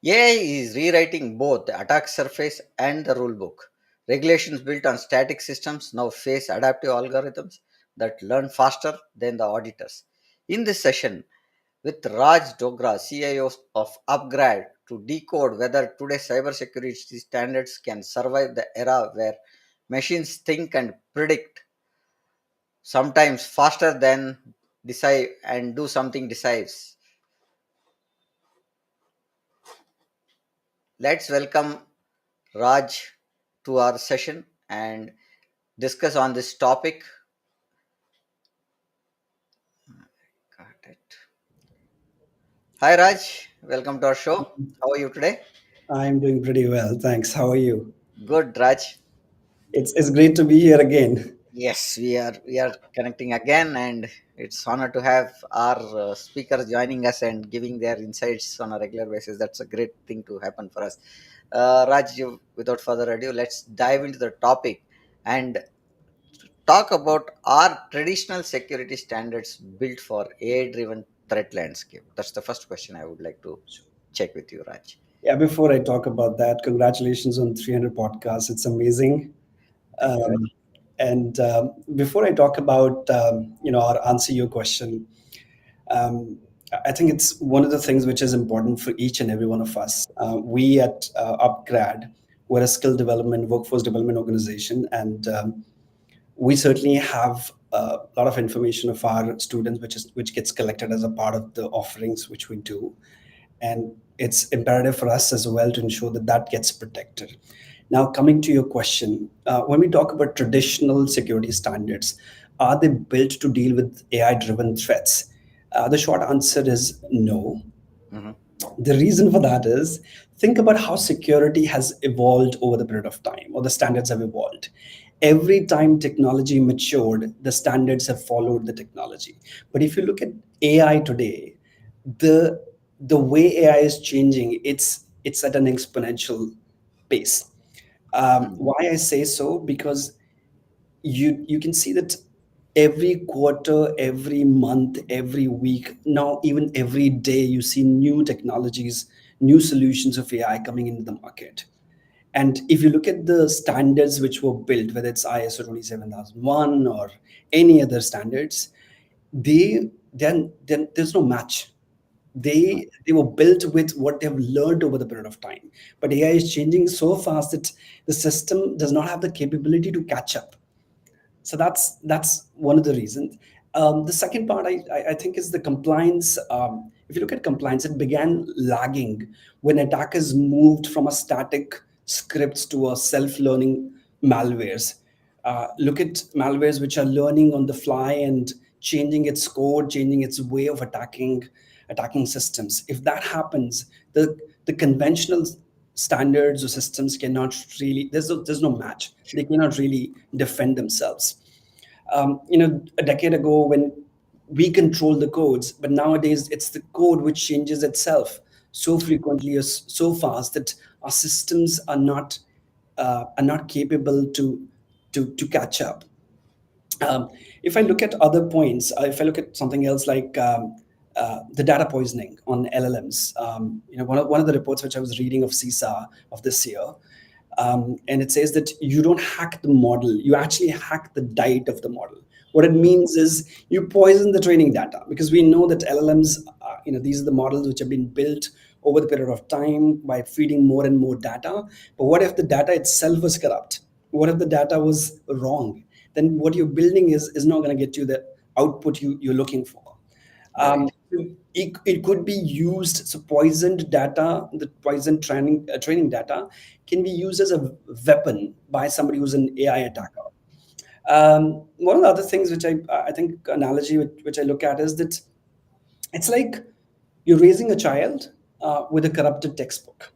AI is rewriting both the attack surface and the rulebook. Regulations built on static systems now face adaptive algorithms that learn faster than the auditors. In this session, with Raj Dogra, CIO of upGrad, to decode whether today's cybersecurity standards can survive the era where machines think and predict, sometimes faster than decide and do something decides. Let's welcome Raj to our session and discuss on this topic. Got it. Hi Raj, welcome to our show. How are you today? I'm doing pretty well, thanks. How are you? Good, Raj. It's great to be here again. Yes, we are connecting again, and it's honor to have our speaker joining us and giving their insights on a regular basis. That's a great thing to happen for us. Raj, without further ado, let's dive into the topic and talk about our traditional security standards built for AI-driven threat landscape. That's the first question I would like to check with you, Raj. Yeah, before I talk about that, congratulations on 300 podcasts. It's amazing. Thank you, Um, Raj. and before I talk about, or answer your question, um, I think it's one of the things which is important for each and every one of us. We at upGrad, we're a skill development, workforce development organization, and we certainly have a lot of information of our students, which gets collected as a part of the offerings which we do, and it's imperative for us as well to ensure that that gets protected. Now, coming to your question, when we talk about traditional security standards, are they built to deal with AI-driven threats? The short answer is no. Mhm. The reason for that is, think about how security has evolved over the period of time, or the standards have evolved. Every time technology matured, the standards have followed the technology. But if you look at AI today, the the way AI is changing, it's at an exponential pace. Mhm. Why I say so? Because you can see that every quarter, every month, every week, now even every day, you see new technologies, new solutions of AI coming into the market. And if you look at the standards which were built, whether it's ISO 27001 or any other standards, then there's no match. They were built with what they've learned over the period of time. But AI is changing so fast that the system does not have the capability to catch up. So that's one of the reasons. The second part I think is the compliance. If you look at compliance, it began lagging when attackers moved from a static scripts to a self-learning malwares. Look at malwares which are learning on the fly and changing its code, changing its way of attacking systems. If that happens, the conventional standards or systems cannot really, there's no match. They cannot really defend themselves. A decade ago, when we controlled the codes, but nowadays it's the code which changes itself so frequently or so fast that our systems are not capable to catch up. If I look at other points, if I look at something else like the data poisoning on LLMs, one of the reports which I was reading of CISA of this year, and it says that you don't hack the model, you actually hack the diet of the model. What it means is you poison the training data, because we know that LLMs, these are the models which have been built over the period of time by feeding more and more data. But what if the data itself was corrupt? What if the data was wrong? Then what you're building is not going to get you the output you're looking for. Right. It could be used, so poisoned data, the poisoned training data can be used as a weapon by somebody who's an AI attacker. One of the other things which I think analogy which I look at is that it's like you're raising a child with a corrupted textbook.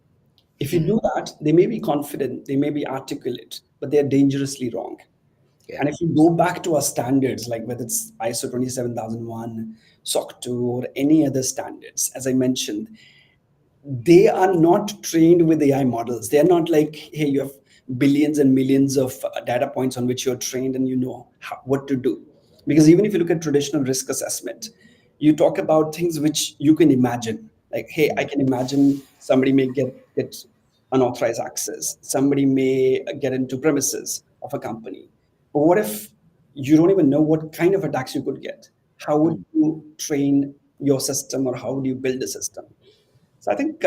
If you Hmm. do that, they may be confident, they may be articulate, but they're dangerously wrong. Yeah. And if you go back to our standards, like whether it's ISO 27001, SOC 2, or any other standards, as I mentioned, they are not trained with AI models. They're not like, hey, you have billions and millions of data points on which you're trained and you know what to do. Because even if you look at traditional risk assessment, you talk about things which you can imagine. Like, hey, I Hmm. can imagine somebody may get unauthorized access, somebody may get into premises of a company. But what if you don't even know what kind of attacks you could get? How would Hmm. you train your system, or how would you build a system? So I think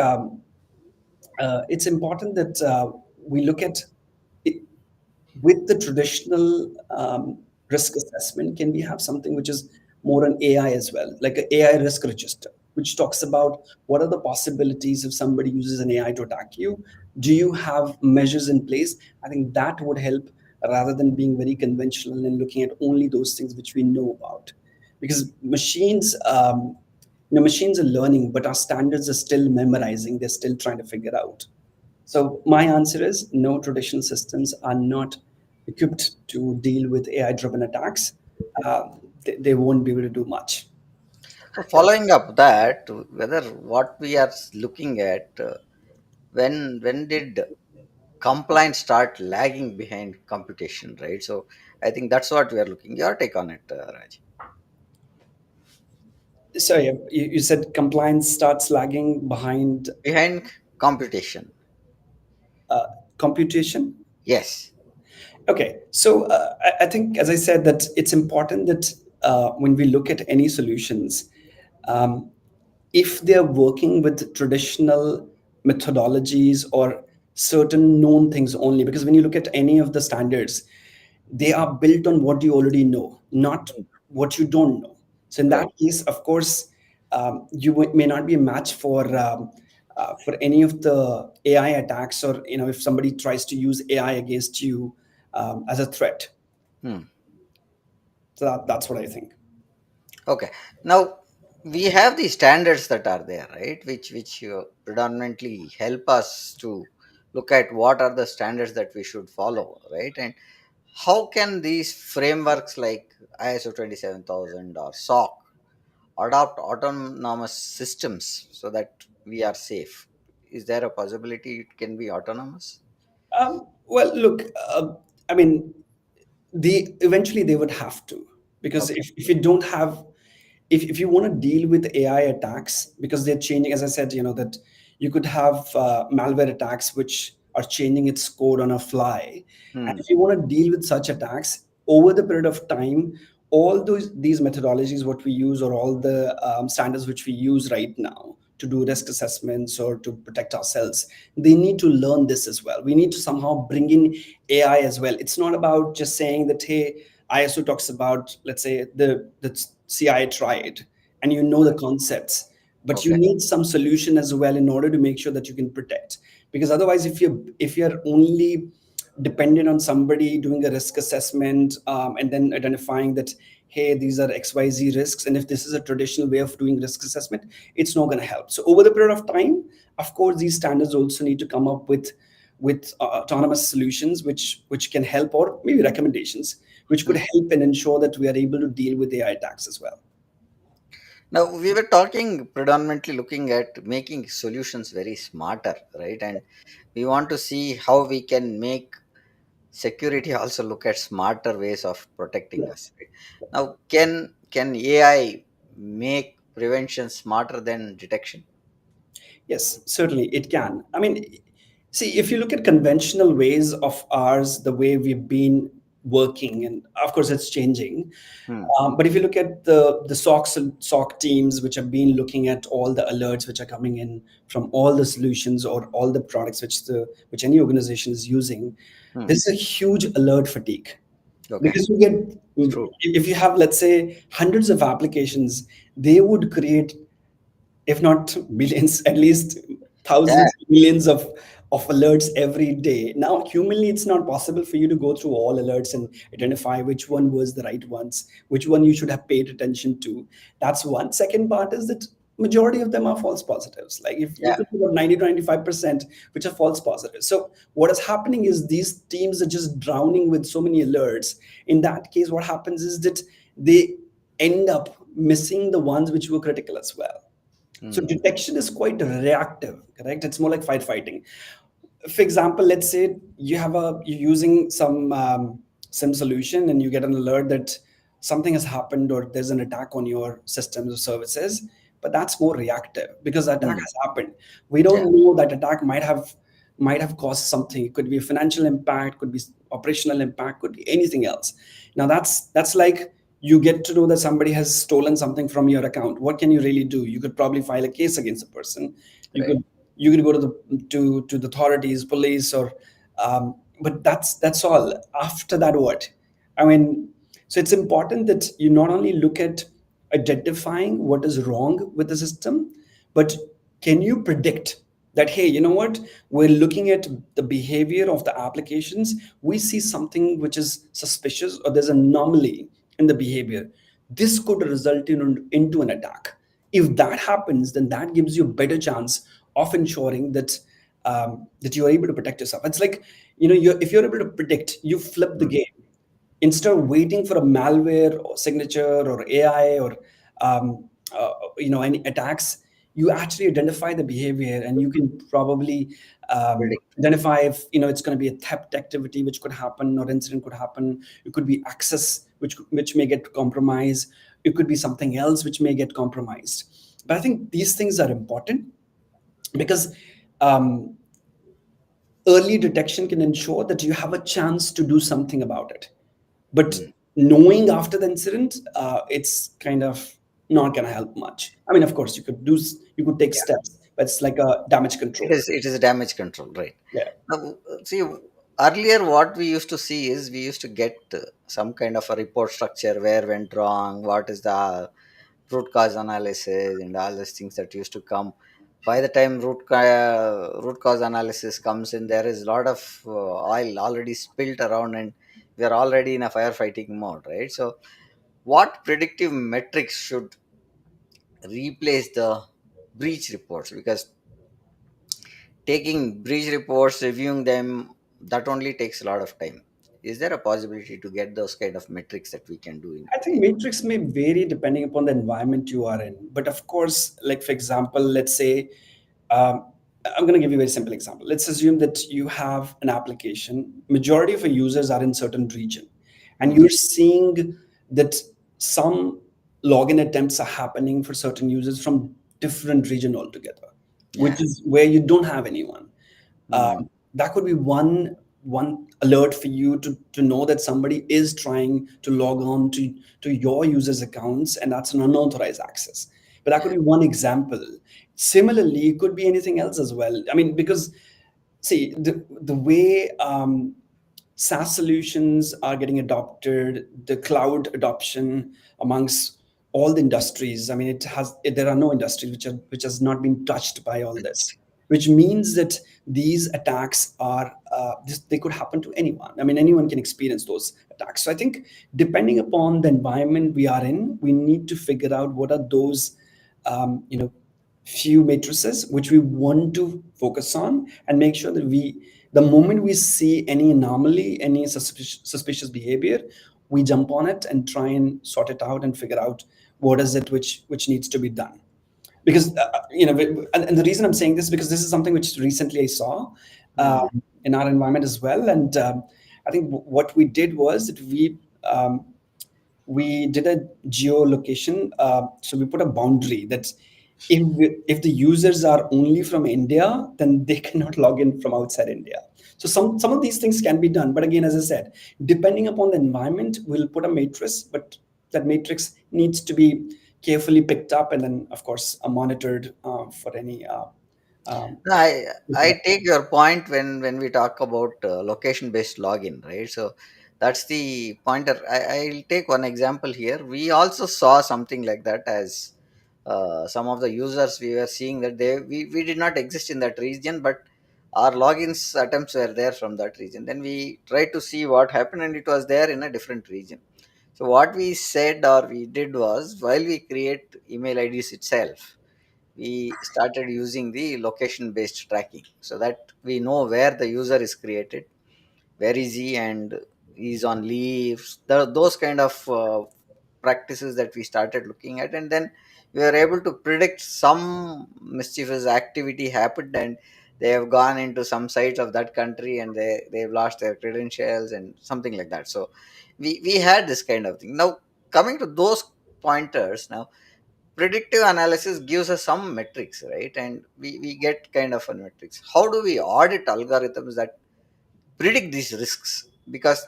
it's important that we look at it with the traditional risk assessment. Can we have something which is more on AI as well, like an AI risk register, which talks about what are the possibilities if somebody uses an AI to attack you? Do you have measures in place? I think that would help rather than being very conventional and looking at only those things which we know about. Because machines are learning, but our standards are still memorizing. They're still trying to figure out. So my answer is no, traditional systems are not equipped to deal with AI-driven attacks. They won't be able to do much. So following up that, whether what we are looking at, when did compliance start lagging behind computation, right? So I think that's what we are looking. Your take on it, Raj. Sorry, you said compliance starts lagging behind Behind computation. computation. Yes. Okay, so I think, as I said, that it's important that when we look at any solutions, um, if they're working with traditional methodologies or certain known things only, because when you look at any of the standards, they are built on what you already know, not Hmm. what you don't know. So in that Right. case, of course, may not be a match for any of the AI attacks, or if somebody tries to use AI against you as a threat. Hmm. So that's what I think. Okay. Now we have the standards that are there, right? Which predominantly help us to look at what are the standards that we should follow, right? And how can these frameworks like ISO 27000 or SOC adopt autonomous systems so that we are safe? Is there a possibility it can be autonomous? Well, look, I mean, eventually they would have to, because Okay. if you don't have, if you want to deal with AI attacks, because they're changing, as I said, that you could have malware attacks which are changing its code on a fly. And Hmm. if you want to deal with such attacks over the period of time, all these methodologies what we use, or all the standards which we use right now to do risk assessments or to protect ourselves, they need to learn this as well. We need to somehow bring in AI as well. It's not about just saying that, hey, ISO talks about, let's say, the CI tried, and you know the concepts, but you Okay. need some solution as well in order to make sure that you can protect. Because otherwise, if you're only dependent on somebody doing a risk assessment, and then identifying that, hey, these are XYZ risks, and if this is a traditional way of doing risk assessment, it's not going to help. So over the period of time, of course, these standards also need to come up with autonomous solutions which can help, or maybe recommendations which could Hmm. help and ensure that we are able to deal with AI attacks as well. Now we were talking predominantly looking at making solutions very smarter, right? And we want to see how we can make security also look at smarter ways of protecting us, right? Now can AI make prevention smarter than detection? Yes, certainly it can. I mean, see, if you look at conventional ways of ours, the way we've been working, and of course it's changing. Hmm. But if you look at the SOC teams, which have been looking at all the alerts which are coming in from all the solutions or all the products which any organization is using, Hmm. there's a huge alert fatigue. Okay. Because you get, It's true. if you have, let's say, hundreds of applications, they would create, if not millions, at least Yeah. thousands, millions of alerts every day. Now, humanly, it's not possible for you to go through all alerts and identify which one was the right ones, which one you should have paid attention to. That's one. Second part is that majority of them are false positives. Like if you Yeah. could about 90 to 95%, which are false positives. So what is happening is these teams are just drowning with so many alerts. In that case, what happens is that they end up missing the ones which were critical as well. So Hmm. detection is quite reactive, correct? It's more like fighting. For example, let's say you're using some solution and you get an alert that something has happened or there's an attack on your systems or services, but that's more reactive because the attack Hmm. has happened. We don't Yeah. know that attack might have caused something. It could be a financial impact, could be operational impact, could be anything else. Now that's like you get to know that somebody has stolen something from your account. What can you really do? You could probably file a case against the person. You Right. could you could go to the authorities, police, or but that's all. After that, what? I mean, so it's important that you not only look at identifying what is wrong with the system, but can you predict that, hey, you know what, we're looking at the behavior of the applications, we see something which is suspicious or there's an anomaly in the behavior, this could result into an attack. If that happens, then that gives you a better chance of ensuring that you are able to protect yourself. It's like, if you're able to predict, you flip the Hmm. game. Instead of waiting for a malware or signature or AI or any attacks, you actually identify the behavior and you can probably Predict. identify if it's going to be a theft activity which could happen or incident could happen. It could be access which may get compromised. It could be something else which may get compromised. But I think these things are important because um, early detection can ensure that you have a chance to do something about it. But Hmm. knowing after the incident, it's kind of not going to help much. I mean, of course, you could take Yeah. steps, but it's like a damage control. It is damage control, right? Yeah. Now, see, earlier what we used to see is we used to get some kind of a report structure where went wrong, what is the root cause analysis, and all these things that used to come. By the time root cause analysis comes in, there is a lot of oil already spilled around, and we are already in a firefighting mode, right? So, what predictive metrics should replace the breach reports? Because taking breach reports, reviewing them, that only takes a lot of time. Is there a possibility to get those kind of metrics that we can do in I think matrix may vary depending upon the environment you are in. But of course, like for example, let's say, um, I'm going to give you a very simple example. Let's assume that you have an application. Majority of your users are in certain region, and Hmm. you're seeing that some login attempts are happening for certain users from different region altogether, Yeah. which is where you don't have anyone. Hmm. That could be one alert for you to know that somebody is trying to log on to your users accounts, and that's an unauthorized access. But that could Yeah. be one example. Similarly, it could be anything else as well. I mean, because see, the way SaaS solutions are getting adopted, the cloud adoption amongst all the industries. I mean, there are no industries which has not been touched by all this, which means that these attacks they could happen to anyone. I mean, anyone can experience those attacks. So I think depending upon the environment we are in, we need to figure out what are those um, you know few matrices which we want to focus on and make sure that the moment we see any anomaly, any suspicious behavior, we jump on it and try and sort it out and figure out what is it which needs to be done. Because and the reason I'm saying this is because this is something which recently I saw Hmm. in our environment as well. And I think what we did was that we did a geolocation. So we put a boundary that if the users are only from India, then they cannot log in from outside India. So some of these things can be done, but again, as I said, depending upon the environment, we'll put a matrix, but that matrix needs to be carefully picked up and then, of course, monitored for any. Um, No, I take your point when we talk about location based login, right? So That's the pointer. I'll take one example here. We also saw something like that as some of the users we were seeing that we did not exist in that region, but our logins attempts were there from that region. Then we tried to see what happened, and it was there in a different region. So what we said or we did was, while we create email IDs itself, we started using the location based tracking so that we know where the user is created, where is he, and he's on leave. Those kind of practices that we started looking at, and then we were able to predict some mischievous activity happened, and they have gone into some sites of that country, and they've lost their credentials and something like that. So we had this kind of thing. Now, coming to those pointers, now predictive analysis gives us some metrics, right? And we get kind of a metrics. How do we audit algorithms that predict these risks? Because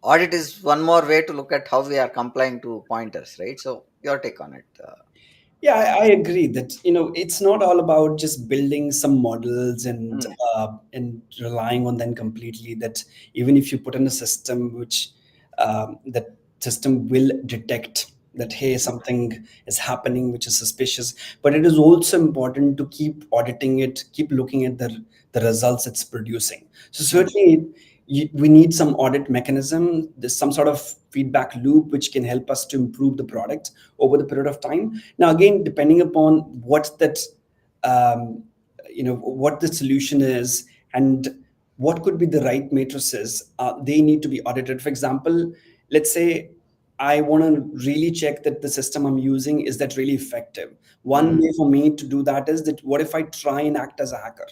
audit is one more way to look at how we are complying to pointers, right? So your take on it. Yeah, I agree that it's not all about just building some models Mm, and relying on them completely. That even if you put in a system which that system will detect that, hey, something is happening which is suspicious, but it is also important to keep auditing it, keep looking at the results it's producing. So mm, certainly we need some audit mechanism. There's some sort of feedback loop which can help us to improve the product over the period of time. Now again, depending upon um, what the solution is and what could be the right matrices, they need to be audited. For example, let's say I want to really check that the system I'm using is that really effective. One mm, way for me to do that is that, what if I try and act as a hacker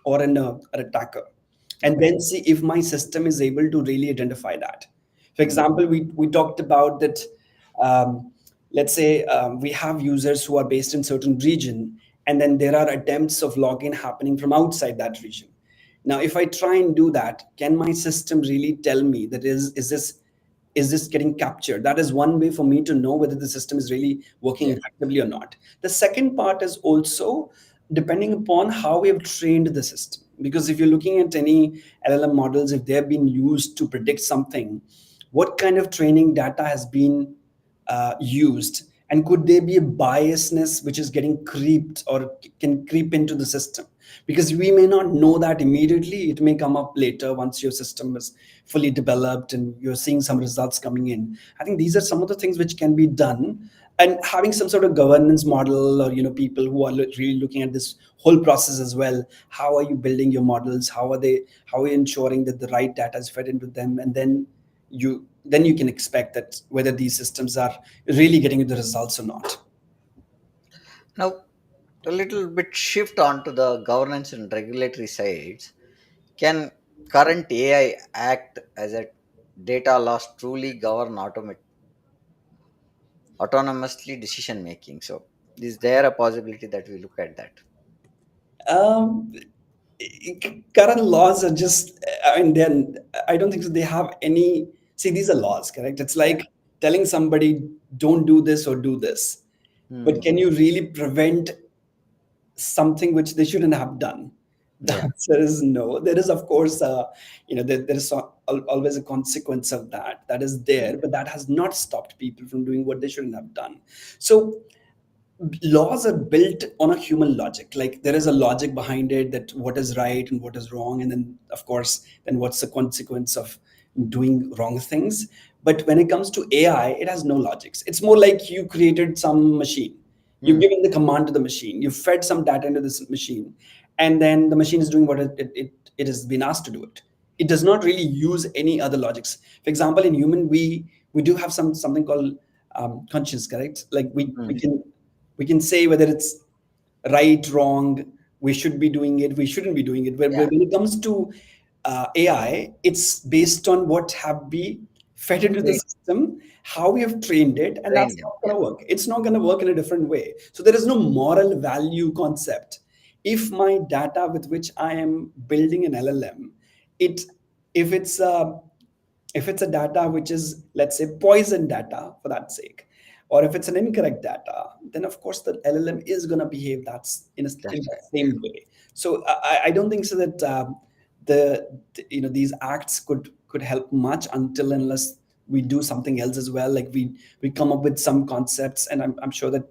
or an attacker, and okay. then see if my system is able to really identify that. For Mm, example, we talked about that. Let's say we have users who are based in certain region, and then there are attempts of login happening from outside that region. Now if I try and do that, can my system really tell me that is this getting captured? That is one way for me to know whether the system is really working yeah. effectively or not. The second part is also depending upon how we have trained the system. Because if you're looking at any LLM models, if they've been used to predict something, what kind of training data has been used, and could there be a biasness which is getting creeped or can creep into the system? Because we may not know that immediately, it may come up later once your system is fully developed and you're seeing some results coming in. I think these are some of the things which can be done, and having some sort of governance model, or people who are really looking at this whole process as well. How are you building your models? How are you ensuring that the right data is fed into them? And then you can expect that whether these systems are really getting you the results or not. Now, a little bit shift onto the governance and regulatory sides. Can current AI act as a data loss truly govern autonomously decision making? So, is there a possibility that we look at that? um, Current laws are just, I mean, then I don't think so they have any. See, these are laws, correct? It's like telling somebody, don't do this or do this, but Hmm. can you really prevent something which they shouldn't have done? The Yeah. answer is no. There is, of course, there is always a consequence of that is there, but that has not stopped people from doing what they shouldn't have done. So laws are built on a human logic. Like, there is a logic behind it, that what is right and what is wrong, and then of course then what's the consequence of doing wrong things. But when it comes to AI, it has no logics. It's more like you created some machine, you've Hmm. given the command to the machine, you've fed some data into this machine, and then the machine is doing what it has been asked to do. It does not really use any other logics. For example, in human, we do have something called conscience, correct? Like we can say whether it's right, wrong, we should be doing it, we shouldn't be doing it. But Yeah. when it comes to AI, it's based on what have we fed into the Train, system, how we have trained it, and train that's them. not Yeah. going to work. It's not going to work in a different way. So there is no moral value concept. If my data with which I am building an LLM, it if it's a data which is, let's say, poison data for that sake, or if it's an incorrect data, then of course the LLM is going to behave that's in That's the right. same way. So I don't think so that these acts could could help much until unless we do something else as well. Like we come up with some concepts, and I'm sure that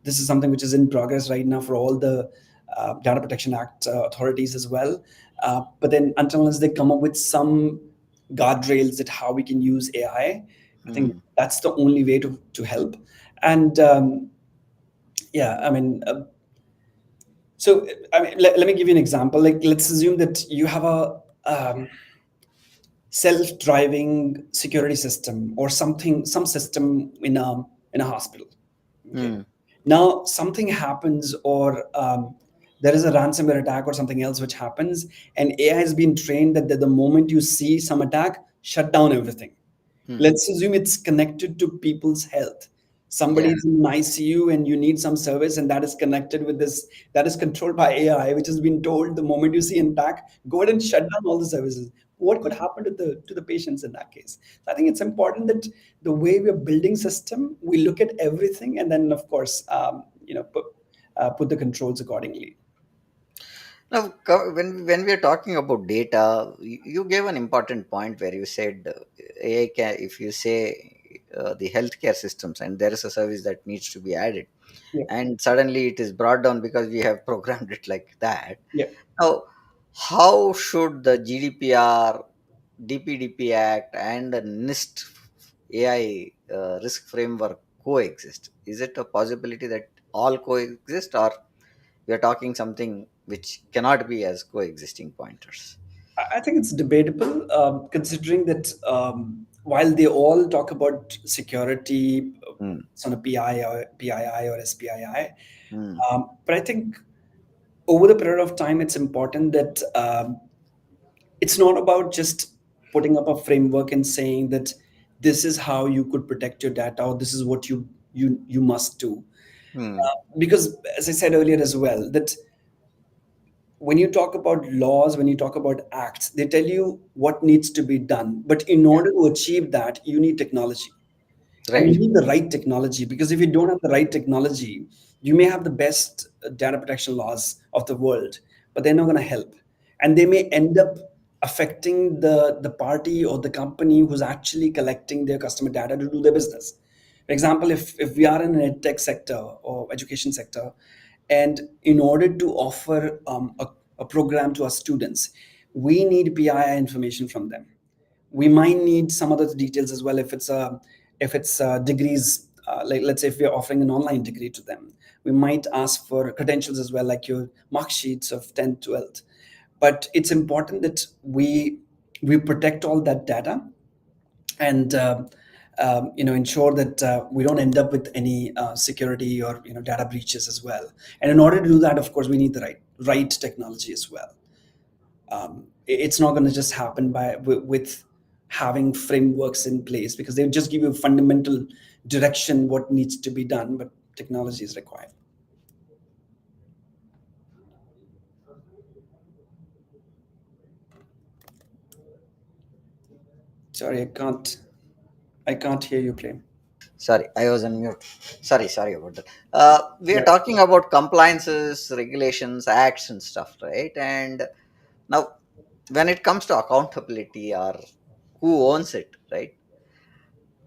this is something which is in progress right now for all the Data Protection Act authorities as well. But then until unless they come up with some guardrails that how we can use AI, I think Hmm. that's the only way to help. And yeah, I mean, so I mean, let me give you an example. Like, let's assume that you have a self-driving security system or something, some system in a hospital. Okay. Hmm. Now something happens, or there is a ransomware attack or something else which happens, and AI has been trained that the moment you see some attack, shut down everything. Hmm. Let's assume it's connected to people's health. Somebody Yeah. is in ICU and you need some service, and that is connected with this, that is controlled by AI, which has been told the moment you see an attack, go ahead and shut down all the services. What could happen to the patients in that case? So I think it's important that the way we're building system, we look at everything, and then of course, put the controls accordingly. Now, when we are talking about data, you gave an important point where you said AI can, if you say the healthcare systems, and there is a service that needs to be added, Yeah, and suddenly it is brought down because we have programmed it like that. yeah. Now, how should the GDPR, DPDP Act, and the NIST AI risk framework coexist? Is it a possibility that all coexist, or we are talking something which cannot be as coexisting pointers? I think it's debatable, considering that while they all talk about security, Hmm. it's on a PII or SPII, Hmm. but I think over the period of time, it's important that it's not about just putting up a framework and saying that this is how you could protect your data, or this is what you must do. Hmm. Because as I said earlier as well, that when you talk about laws, when you talk about acts, they tell you what needs to be done. But in Yeah. order to achieve that, you need technology. And you Right. need the right technology, because if you don't have the right technology, you may have the best data protection laws of the world, but they're not going to help. And they may end up affecting the party or the company who's actually collecting their customer data to do their business. For example, if we are in an ed tech sector or education sector, and in order to offer a program to our students, we need PII information from them. We might need some other details as well. If it's degrees, like let's say if we're offering an online degree to them, we might ask for credentials as well, like your mark sheets of 10th, 12th. But it's important that we protect all that data, and ensure that we don't end up with any security or data breaches as well. And in order to do that, of course, we need the right technology as well. It's not going to just happen with having frameworks in place, because they just give you fundamental direction what needs to be done, but technology is required. Sorry, I can't hear you, Prem. Sorry, I was on mute. Sorry about that. We are Yeah. talking about compliances, regulations, acts, and stuff, right? And now, when it comes to accountability, or who owns it, right?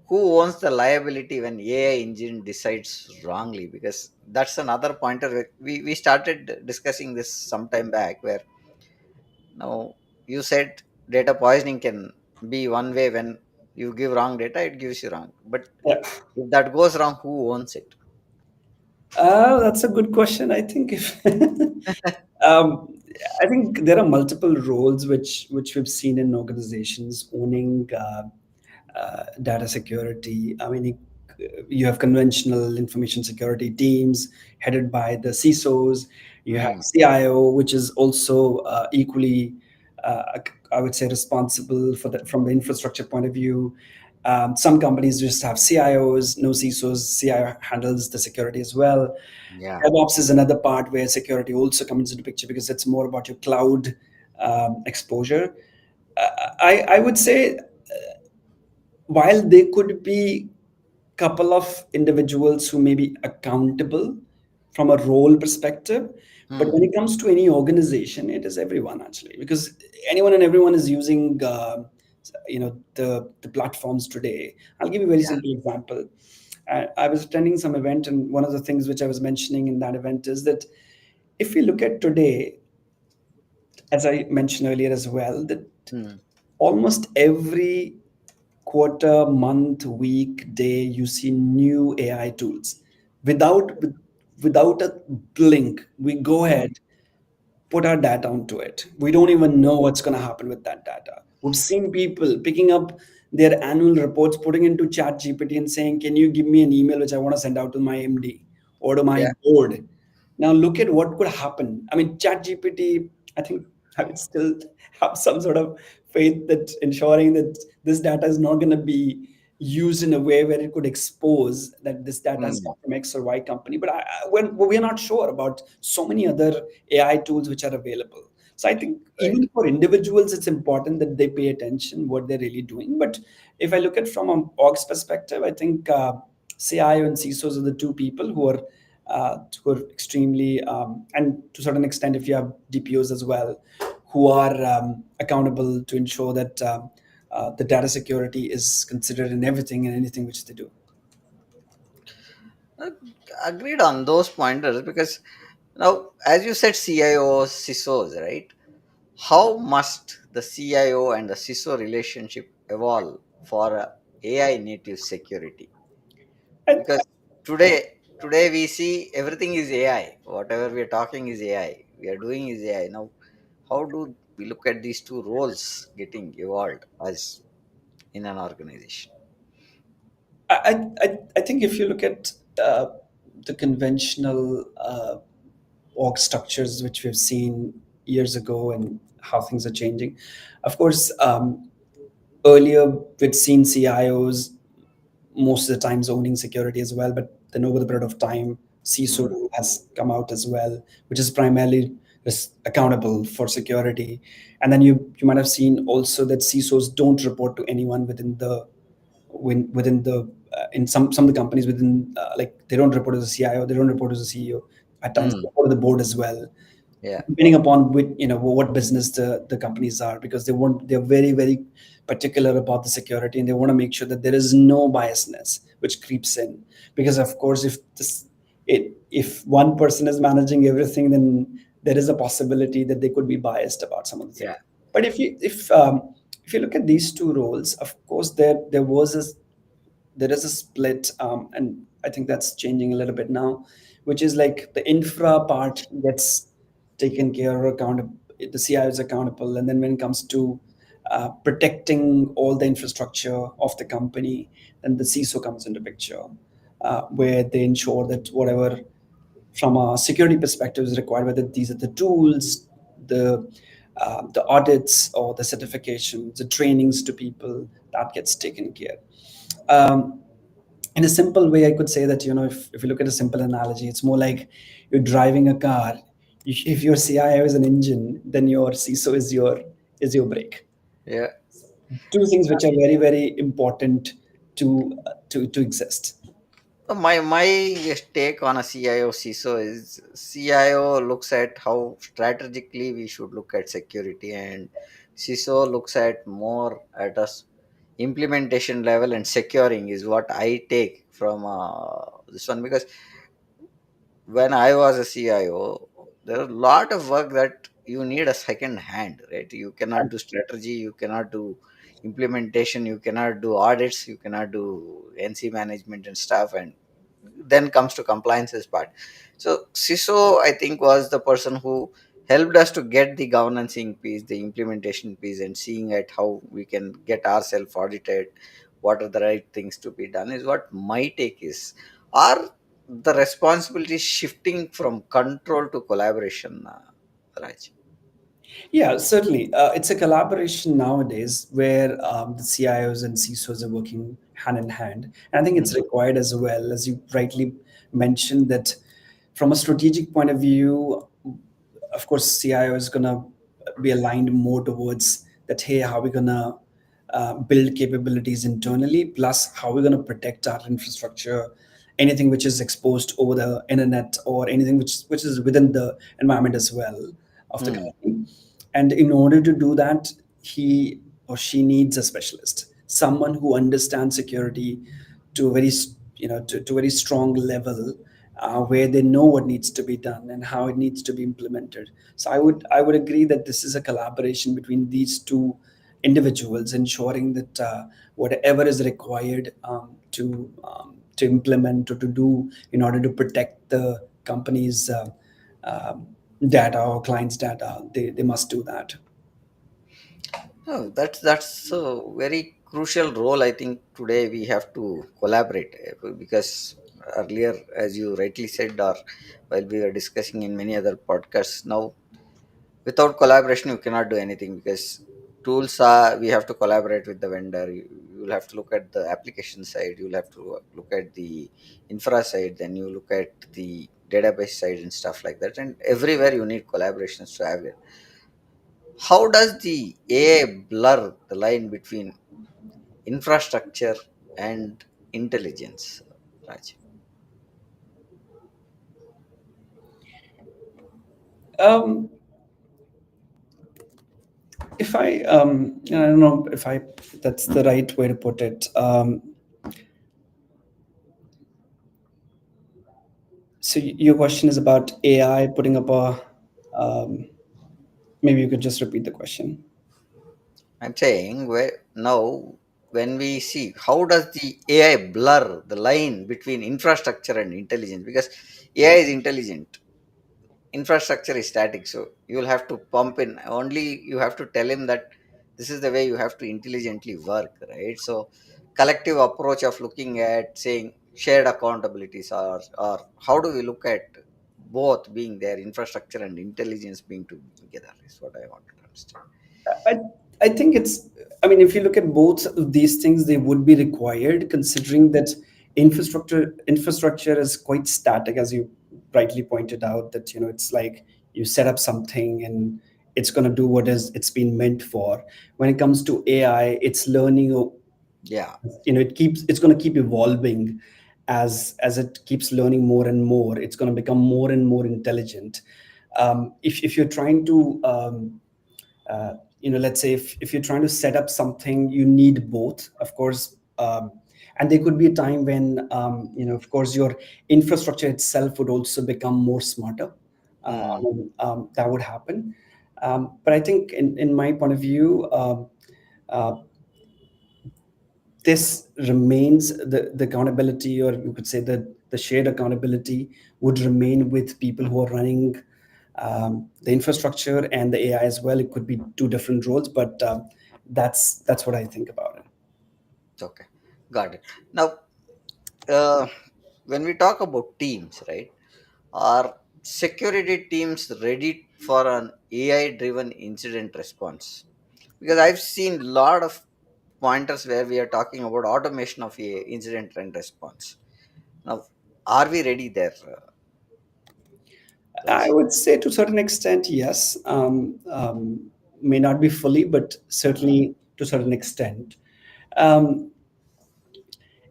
Who owns the liability when AI engine decides wrongly? Because that's another pointer. We started discussing this some time back, where now you said data poisoning can be one way. When you give wrong data, it gives you wrong. But Yeah. if that goes wrong, who owns it? That's a good question. I think if um, I think there are multiple roles which we've seen in organizations owning data security. I mean, you have conventional information security teams headed by the CISOs. You have Hmm. CIO, which is also equally, I would say, responsible for from the infrastructure point of view. Some companies just have CIOs, no CISOs. CIO handles the security as well. Yeah. DevOps is another part where security also comes into the picture, because it's more about your cloud exposure. I would say, while there could be couple of individuals who may be accountable from a role perspective, but Hmm. when it comes to any organization, it is everyone actually, because anyone and everyone is using the platforms today. I'll give you a very Yeah. simple example. I was attending some event, and one of the things which I was mentioning in that event is that if we look at today, as I mentioned earlier as well, that Hmm. almost every quarter, month, week, day, you see new AI tools. Without without a blink, we go ahead, put our data onto it. We don't even know what's going to happen with that data. We've seen people picking up their annual reports, putting into Chat GPT and saying, "Can you give me an email which I want to send out to my MD or to my Yeah. board?" Now look at what could happen. I mean, Chat GPT, I think I would still have some sort of faith that ensuring that this data is not going to be used in a way where it could expose that this data has Hmm. come from X or Y company. But we're not sure about so many other AI tools which are available. So I think Right. even for individuals, it's important that they pay attention what they're really doing. But if I look at from an org's perspective, I think CIO and CISOs are the two people who are extremely and to a certain extent, if you have DPOs as well, who are accountable to ensure that the data security is considered in everything and anything which they do. Uh, Agreed on those pointers because now, as you said, CIOs, CISOs, right? How must the CIO and the CISO relationship evolve for AI native security? And Because today we see everything is AI. Whatever we are talking is AI. We are doing is AI. Now, how do we look at these two roles getting evolved as in an organization? I think if you look at the conventional org structures which we've seen years ago and how things are changing, of course, earlier we'd seen CIOs most of the times owning security as well. But then over the period of time, CISO Hmm. role has come out as well, which is primarily accountable for security. And then you might have seen also that CISOs don't report to anyone within the in some of the companies within like they don't report to the CIO, they don't report to the CEO. At times, they Hmm. report to the board as well, Yeah. depending upon which, what business the companies are, because they're very very particular about the security, and they want to make sure that there is no biasness which creeps in, because of course if one person is managing everything, then there is a possibility that they could be biased about some of the things. Yeah. But if you look at these two roles, of course there is a split, and I think that's changing a little bit now, which is like the infra part gets taken care or accountable. The CIO is accountable, and then when it comes to protecting all the infrastructure of the company, then the CISO comes into picture, where they ensure that whatever from a security perspective is required, whether these are the tools, the audits or the certifications, the trainings to people, that gets taken care. Um, in a simple way, I could say that if you look at a simple analogy, it's more like you're driving a car. If your CIO is an engine, then your CISO is your brake. Yeah. Two things which are very very important to exist. My take on a CIO CISO is CIO looks at how strategically we should look at security, and CISO looks at more at us implementation level and securing is what I take from this one because when I was a CIO, there was a lot of work that you need a second hand, right? You cannot do strategy, you cannot do implementation, you cannot do audits, you cannot do NC management and stuff, and then comes to compliances part. So CISO, I think, was the person who helped us to get the governancing piece, the implementation piece, and seeing at how we can get ourselves audited, what are the right things to be done is what my take is. Are the responsibilities shifting from control to collaboration, Raj? Yeah, certainly. It's a collaboration nowadays where the CIOs and CISOs are working hand in hand. And I think it's Mm, required as well, as you rightly mentioned, that from a strategic point of view, of course, CIO is going to be aligned more towards that, hey, how are we going to build capabilities internally, plus how we're going to protect our infrastructure, anything which is exposed over the internet or anything which is within the environment as well of the mm, company. And in order to do that, he or she needs a specialist, someone who understands security to a very to a very strong level, where they know what needs to be done and how it needs to be implemented. So I would agree that this is a collaboration between these two individuals, ensuring that whatever is required to implement or to do in order to protect the company's data or clients' data, they must do that. No, that's a very crucial role. I think today we have to collaborate because earlier, as you rightly said, or while we were discussing in many other podcasts, now without collaboration you cannot do anything because tools are we have to collaborate with the vendor. You'll have to look at the application side. You'll have to look at the infra side. Then you look at the database side and stuff like that. And everywhere you need collaborations to have it. How does the AI blur the line between infrastructure and intelligence, Raj? Um, if I don't know if I that's the right way to put it. So your question is about AI putting up a. Maybe you could just repeat the question. I'm saying now when we see how does the AI blur the line between infrastructure and intelligence, because AI is intelligent, infrastructure is static, so you'll have to pump in only, you have to tell him that this is the way you have to intelligently work, right? So collective approach of looking at saying shared accountabilities, or how do we look at both being there, infrastructure and intelligence being together, is what I wanted to understand. I, I think it's, I mean, if you look at both of these things, they would be required, considering that infrastructure is quite static, as you rightly pointed out, that, it's like you set up something and it's going to do what is it's been meant for. When it comes to AI, it's learning, Yeah. it's going to keep evolving. As it keeps learning more and more, it's going to become more and more intelligent. If you're trying to let's say if you're trying to set up something, you need both, of course. And there could be a time when, of course, your infrastructure itself would also become more smarter. Mm, That would happen. But I think, in my point of view, uh, this remains the accountability, or you could say the shared accountability would remain with people who are running the infrastructure and the AI as well. It could be two different roles, but that's what I think about it. okay, got it. Now, uh, when we talk about teams, right? Are security teams ready for an AI driven incident response? Because I've seen a lot of pointers where we are talking about automation of a incident and response. Now, are we ready there, I Raj? would say to a certain extent, yes. May not be fully, but certainly to a certain extent. Um,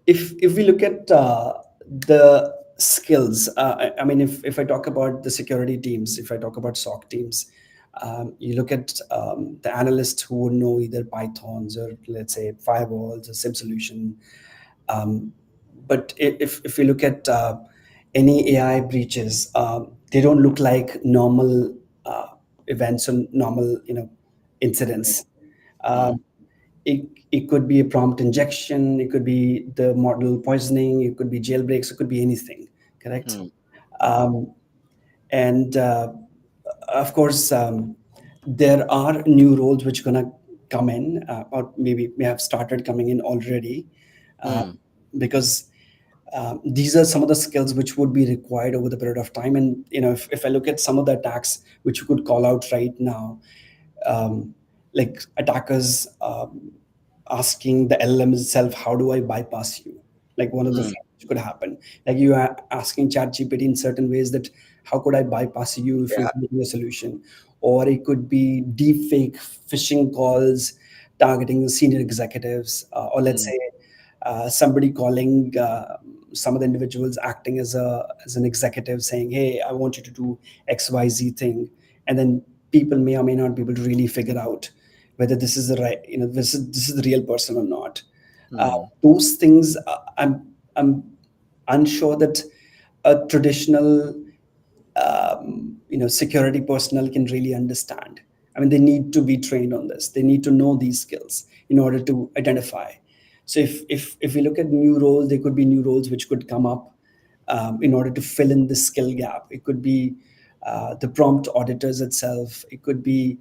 if we look at the skills, I mean, if I talk about the security teams, if I talk about SOC teams, you look at the analysts who would know either Pythons or, let's say, firewalls or SIM solution. Um, but if we look at any AI breaches, they don't look like normal events or normal, incidents. Mm, Um, it could be a prompt injection, it could be the model poisoning, it could be jailbreaks, it could be anything. Correct. mm, um, and of course, there are new roles which are going to come in, or maybe may have started coming in already, uh, mm, because these are some of the skills which would be required over the period of time. And, if I look at some of the attacks which you could call out right now, um, like attackers asking the LLM itself, "How do I bypass you?" Like, one of the mm, things which could happen, like you are asking ChatGPT in certain ways that, "How could I bypass you if you're yeah. giving me a solution?" Or it could be deep fake phishing calls targeting senior executives, or, let's Mm, say, somebody calling some of the individuals acting as an executive, saying, "Hey, I want you to do XYZ thing," and then people may or may not be able to really figure out whether this is the right, this is the real person or not. Hmm. Those things, I'm unsure that a traditional security personnel can really understand. I mean, they need to be trained on this. They need to know these skills in order to identify. So if we look at new roles, there could be new roles which could come up in order to fill in the skill gap. It could be the prompt auditors itself. It could be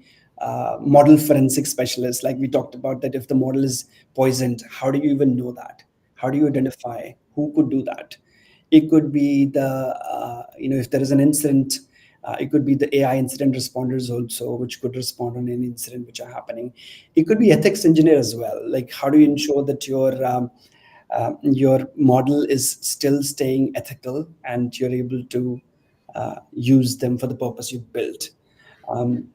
model forensic specialists, like we talked about, that if the model is poisoned, how do you even know that? How do you identify who could do that? It could be if there is an incident, it could be the AI incident responders also, which could respond on any incident which are happening. It could be ethics engineer as well. Like, how do you ensure that your model is still staying ethical and you're able to use them for the purpose you built? Um,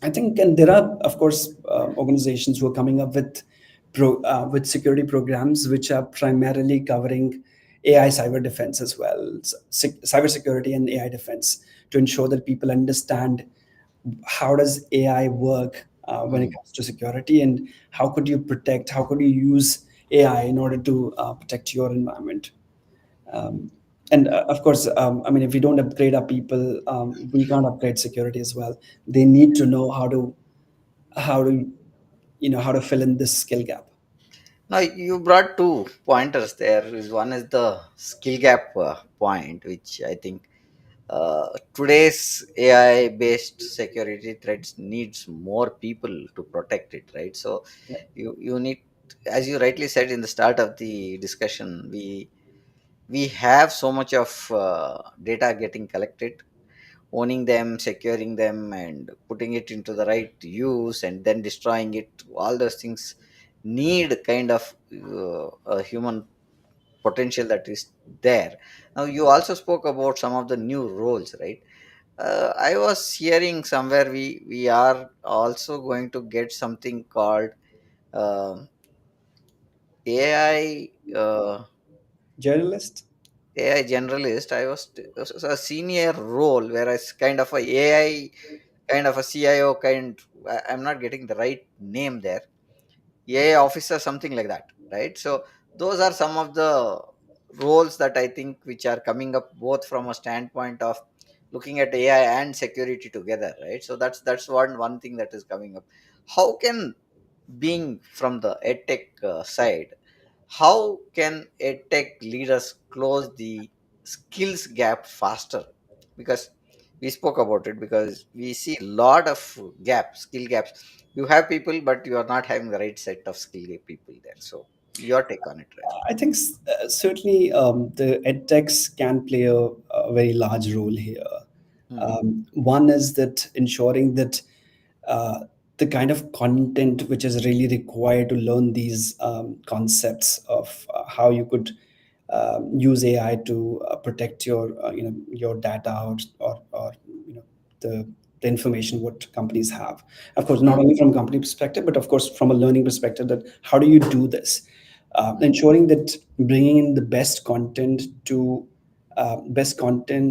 I think, and there are, of course, organizations who are coming up with security programs which are primarily covering AI cyber defense as well, cybersecurity and AI defense, to ensure that people understand how does AI work when it Hmm. comes to security, and how could you use AI in order to protect your environment. Um, and of course, I mean, if we don't upgrade our people, we can't upgrade security as well. They need to know how to how to fill in this skill gap. Now you brought two pointers there. One is the skill gap point, which I think today's AI based security threats needs more people to protect it, right? So you need, as you rightly said in the start of the discussion, we have so much of data getting collected. Owning them, securing them, and putting it into the right use, and then destroying it, all those things need kind of a human potential that is there. Now you also spoke about some of the new roles, right? I was hearing somewhere we are also going to get something called um AI Journalist. AI generalist. Was a senior role, whereas kind of a AI kind of a CIO kind. I'm not getting the right name there. AI officer, something like that, right? So those are some of the roles that I think which are coming up, both from a standpoint of looking at AI and security together, right? So that's one thing that is coming up. How can, being from the edtech side, how can edtech leaders close the skills gap faster? Because we spoke about it, because we see a lot of skill gaps. You have people, but you are not having the right set of people there. So your take on it, Raj. I think certainly the edtechs can play a very large role here. Hmm. One is that ensuring that uh, the kind of content which is really required to learn these concepts of how you could use AI to protect your data, or the the information what companies have. Of course, not Hmm. only from company perspective, but of course from a learning perspective, that how do you do this? Hmm. Ensuring that bringing in the best content,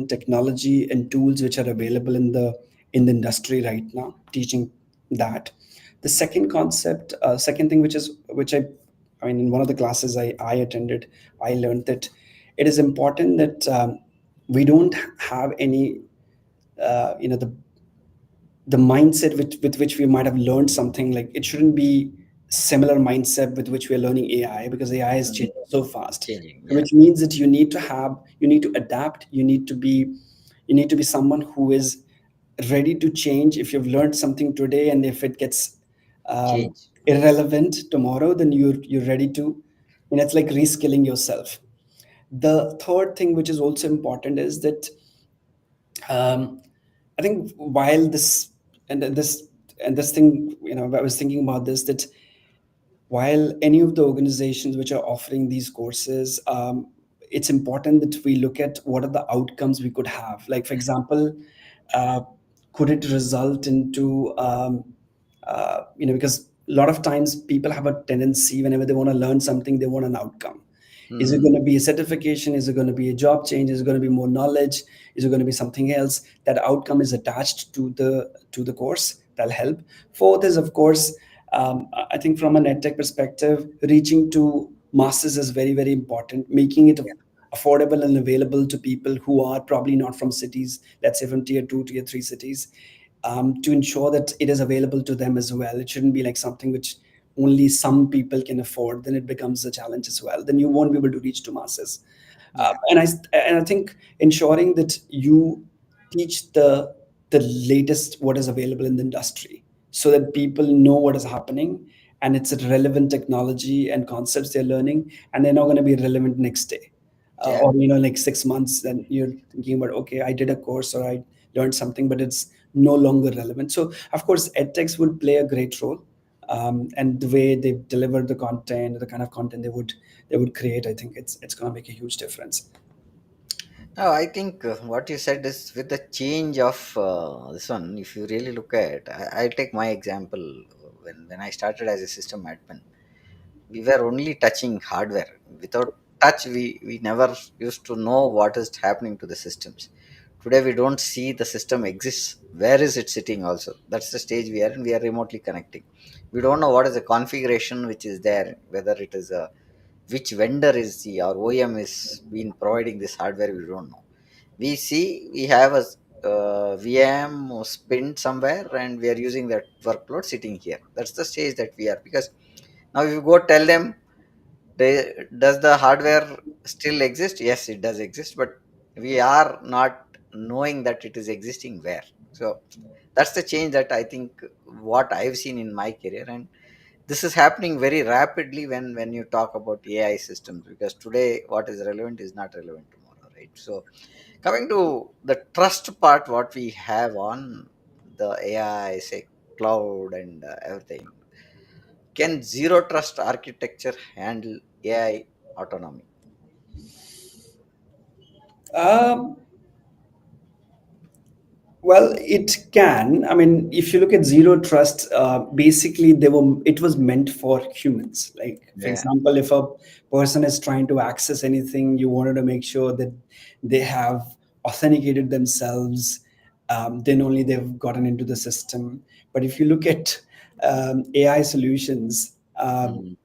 technology, and tools which are available in the industry right now, teaching that. The second thing, which I mean, in one of the classes I attended, I learned that it is important that we don't have any the mindset with which we might have learned something. Like, it shouldn't be similar mindset with which we are learning AI, because AI is Hmm. changing so fast, Changing, yeah. which means that you need to adapt, you need to be someone who is ready to change. If you've learned something today, and if it gets Change. irrelevant tomorrow, then you're ready to, it's like reskilling yourself. The third thing which is also important is that um, I think while this and this and this thing, I was thinking about this, that while any of the organizations which are offering these courses, it's important that we look at what are the outcomes we could have. Like, for example, uh, could it result into because a lot of times people have a tendency, whenever they want to learn something, they want an outcome. Is it Hmm. going to be a certification? Is it going to be a job change? Is it going to be more knowledge? Is it going to be something else? That outcome is attached to the course. that'll help. Fourth is, of course, I think from an edtech perspective, reaching to masses is very, very important, making it affordable and available to people who are probably not from cities, let's say from tier two, tier three cities, to ensure that it is available to them as well. It shouldn't be like something which only some people can afford. Then it becomes a challenge as well. Then you won't be able to reach to masses. Yeah. And I think ensuring that you teach the latest what is available in the industry so that people know what is happening and it's a relevant technology and concepts they're learning, and they're not going to be relevant next day, Yeah. or like 6 months, then you're thinking about, okay, I did a course or I learned something, but it's no longer relevant. So of course edtechs would play a great role, and the way they deliver the content, the kind of content they would create, I think it's going to make a huge difference. No, I think what you said is with the change of this one. If you really look at, I'll take my example. When I started as a system admin, we were only touching hardware. Without touch, we never used to know what is happening to the systems. Today, we don't see the system exists. Where is it sitting? Also, that's the stage we are in. We are remotely connecting. We don't know what is the configuration which is there. Whether it is a which vendor is the or OEM is been providing this hardware. We don't know. We see we have a VM spin somewhere, and we are using that workload sitting here. That's the stage that we are, because now if you go tell them, does the hardware still exist? Yes, it does exist, but we are not knowing that it is existing where. So that's the change that I think what I've seen in my career, and this is happening very rapidly when you talk about AI systems, because today what is relevant is not relevant tomorrow, right? So coming to the trust part, what we have on the AI, say cloud and everything, can zero trust architecture handle AI autonomy? um, Well, it can. I mean, if you look at zero trust, basically it was meant for humans. Like, for Yeah. example, if a person is trying to access anything, you wanted to make sure that they have authenticated themselves, then only they've gotten into the system. But if you look at AI solutions, Mhm.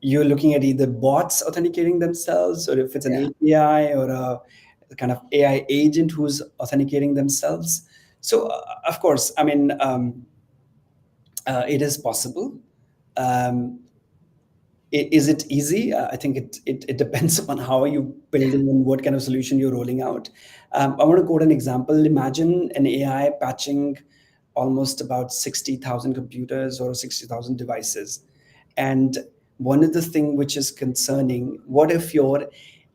you're looking at either bots authenticating themselves, or if it's an Yeah. API or a kind of AI agent who's authenticating themselves. So, of course, I mean, it is possible. Um, is it easy? I think it depends upon how you building and what kind of solution you're rolling out. I want to quote an example. Imagine an AI patching almost about 60,000 computers or 60,000 devices. And one of the thing which is concerning, what if your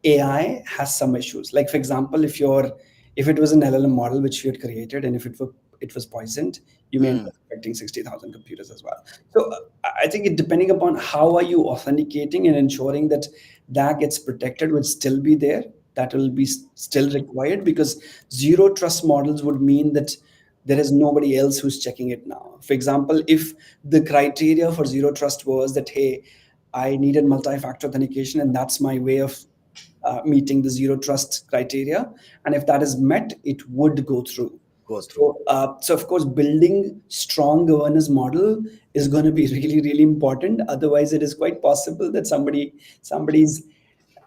AI has some issues? Like, for example, if it was an LLM model which you had created, and if it was poisoned, you may end Mm. up affecting 60,000 computers as well. So I think it depending upon how are you authenticating and ensuring that that gets protected would still be there. That will be still required, because zero trust models would mean that there is nobody else who's checking it now. For example, if the criteria for zero trust was that, hey, I needed multi-factor authentication and that's my way of meeting the zero trust criteria, and if that is met, it would go through. Go through. So of course, building strong governance model is going to be really, really important. Otherwise, it is quite possible that somebody's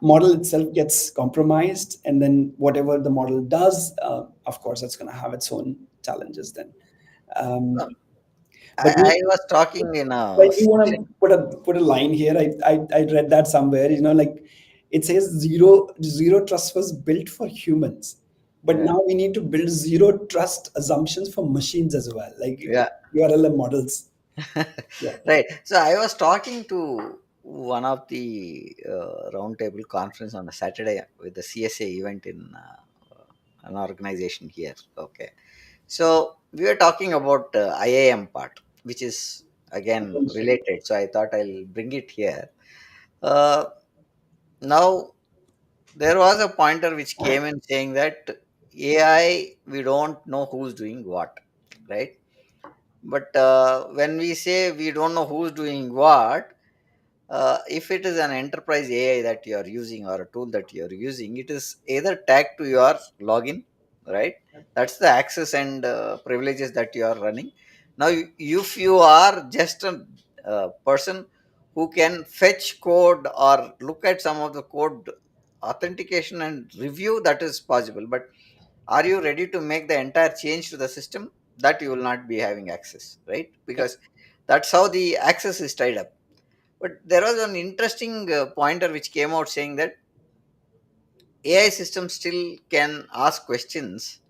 model itself gets compromised, and then whatever the model does, of course, it's going to have its own challenges then. No, Um, I, but we, I was talking in I a do want to put a line here. I read that somewhere. Like it says zero trust was built for humans, but yeah. now we need to build zero trust assumptions for machines as well, like Yeah. URL models. Yeah. Right. So I was talking to one of the roundtable conference on a Saturday with the CSA event in an organization here. Okay. So we were talking about IAM part, which is again related. So I thought I'll bring it here. Uh, Now there was a pointer which came in saying that AI, we don't know who's doing what, right? But when we say we don't know who's doing what, if it is an enterprise AI that you are using or a tool that you are using, it is either tagged to your login, right? That's the access and privileges that you are running. Now, if you are just a person who can fetch code or look at some of the code authentication and review, that is possible. But are you ready to make the entire change to the system? That you will not be having access, right? Yep. Because that's how the access is tied up. But there was an interesting pointer which came out saying that AI systems still can ask questions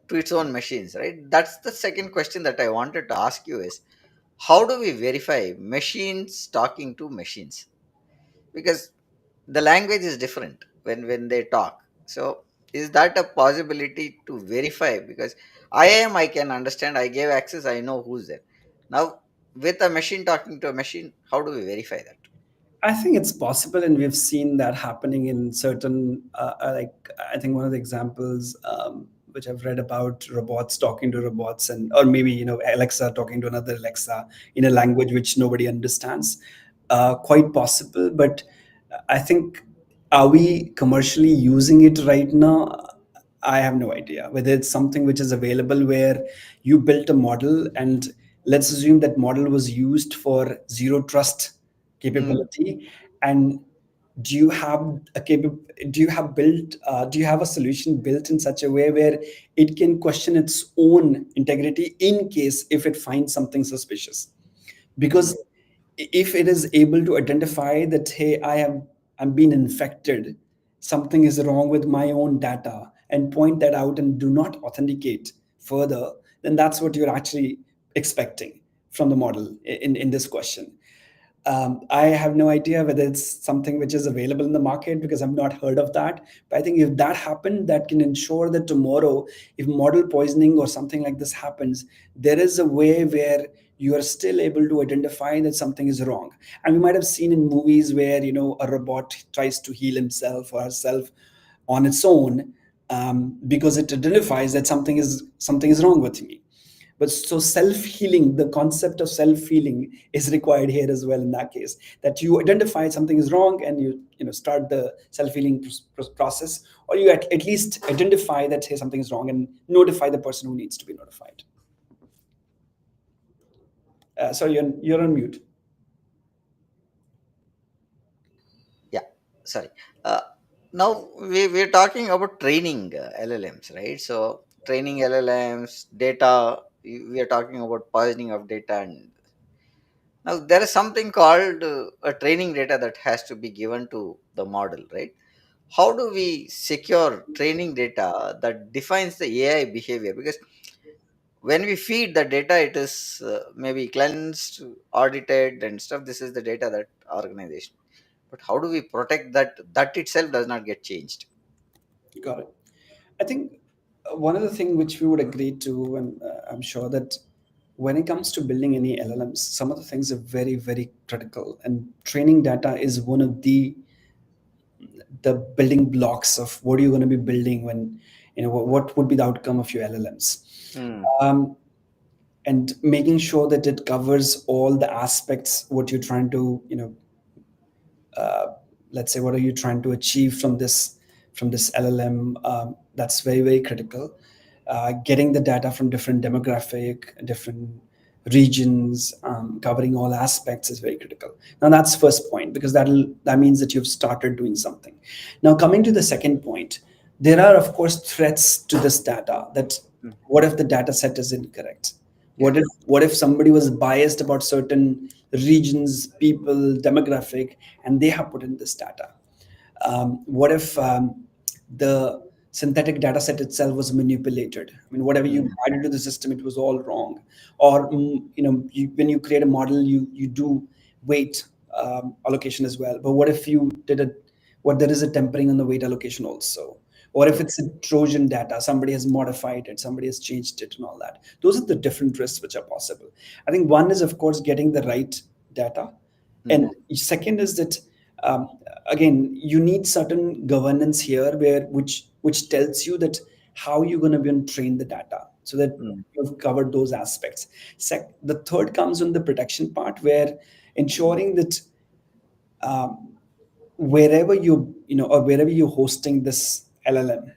to its own machines, right? That's the second question that I wanted to ask you is, how do we verify machines talking to machines? Because the language is different when they talk. So is that a possibility to verify? Because I can understand, I gave access, I know who's there. Now, with a machine talking to a machine, how do we verify that? I think it's possible, and we've seen that happening in certain, like I think one of the examples which I've read about robots talking to robots, and or maybe Alexa talking to another Alexa in a language which nobody understands. Quite possible, but I think, are we commercially using it right now? I have no idea whether it's something which is available where you built a model, and let's assume that model was used for zero trust Mm, capability. And do you have do you have built do you have a solution built in such a way where it can question its own integrity in case if it finds something suspicious? mm, Because if it is able to identify that, hey, I'm being infected, something is wrong with my own data, and point that out and do not authenticate further, then that's what you're actually expecting from the model in this question. I have no idea whether it's something which is available in the market because I've not heard of that. But I think if that happened, that can ensure that tomorrow, if model poisoning or something like this happens, there is a way where you are still able to identify that something is wrong. And we might have seen in movies where a robot tries to heal himself or herself on its own, because it identifies that something is wrong with me. But so self-healing, the concept of self-healing is required here as well, in that case, that you identify something is wrong and you start the self-healing process, or you at least identify that, hey, something is wrong, and notify the person who needs to be notified. Sorry, you're on mute. yeah, sorry. Uh, Now we're talking about training LLMs, right? So training LLMs, data, we are talking about poisoning of data. And now there is something called a training data that has to be given to the model, right? How do we secure training data that defines the AI behavior? Because when we feed the data, it is maybe cleansed, audited, and stuff. This is the data that organization. But how do we protect that itself does not get changed? Got it. I think one of the things which we would agree to, and I'm sure that when it comes to building any LLMs, some of the things are very, very critical. And training data is one of the building blocks of what you're going to be building when, what would be the outcome of your LLMs. Hmm. Um, and making sure that it covers all the aspects, what you're trying to, let's say, what are you trying to achieve from this LLM? That's very, very critical. Getting the data from different demographic, different regions, covering all aspects is very critical. Now that's first point, because that means that you've started doing something. Now coming to the second point, there are of course threats to this data. That Hmm. what if the data set is incorrect? Yeah. What if somebody was biased about certain regions, people, demographic, and they have put in this data? What if the synthetic data set itself was manipulated? I mean, whatever you Hmm. added to the system, it was all wrong. Or when you create a model, you do weight allocation as well. But what if you did a what there is a tempering on the weight allocation also? Or if Okay. it's a Trojan data, somebody has modified it, somebody has changed it, and all that. Those are the different risks which are possible. I think one is, of course, getting the right data, Hmm. and second is that, um, again, you need certain governance here, which tells you that how you're going to be able to train the data, so that Hmm. you've covered those aspects. The third comes on the protection part, where ensuring that, wherever or wherever you're hosting this LLM,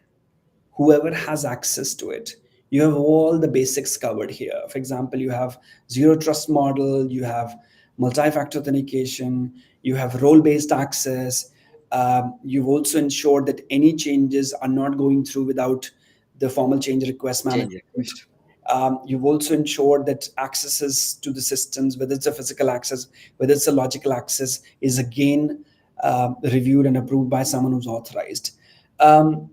whoever has access to it, You have all the basics covered here. For example, you have zero trust model, you have multi-factor authentication, you have role-based access. You've also ensured that any changes are not going through without the formal change request Change management. request. You've also ensured that accesses to the systems, whether it's a physical access, whether it's a logical access, is again reviewed and approved by someone who's authorized. Um,